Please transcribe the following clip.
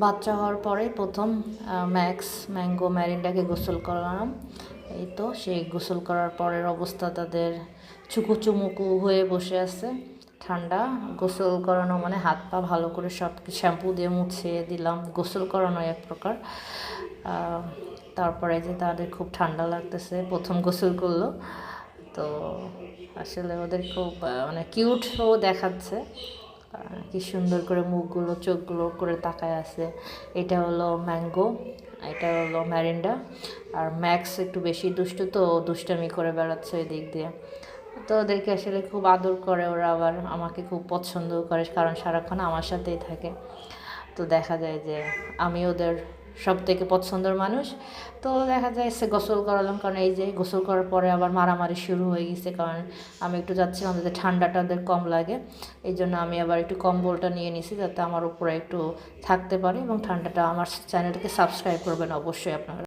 বাচ্চা হওয়ার পরে প্রথম ম্যাক্স ম্যাঙ্গো ম্যারিন্ডাকে গোসল করালাম। এই তো সেই গোসল করার পরের অবস্থা তাদের চুকুচুমুকু হয়ে বসে আছে। ঠান্ডা, গোসল করানো মানে হাত পা ভালো করে সব শ্যাম্পু দিয়ে মুছিয়ে দিলাম, গোসল করানো এক প্রকার। তারপরে যে তাদের খুব ঠান্ডা লাগতেছে, প্রথম গোসল করলো। তো আসলে ওদের খুব মানে কিউটও দেখাচ্ছে, কি সুন্দর করে মুখগুলো চোখগুলো করে তাকায় আছে। এটা হলো ম্যাঙ্গো, এটা হলো ম্যারিন্ডা। আর ম্যাক্স একটু বেশি দুষ্টু, তো দুষ্টামি করে বেড়াচ্ছে ওই দিক দিয়ে। তো ওদেরকে আসলে খুব আদর করে ওরা, আবার আমাকে খুব পছন্দ করে, কারণ সারাক্ষণ আমার সাথেই থাকে। তো দেখা যায় যে আমি ওদের সব থেকে পছন্দের মানুষ। তো দেখা যায় সে গোসল করালাম, কারণ এই যে গোসল করার পরে আবার মারামারি শুরু হয়ে গেছে, কারণ আমি একটু যাচ্ছিলাম যাতে ঠান্ডাটা ওদের কম লাগে। এই জন্য আমি আবার একটু কম্বলটা নিয়ে নিছি যাতে আমার উপরে একটু থাকতে পারে, এবং ঠান্ডাটা। আমার চ্যানেলটাকে সাবস্ক্রাইব করবেন অবশ্যই আপনারা।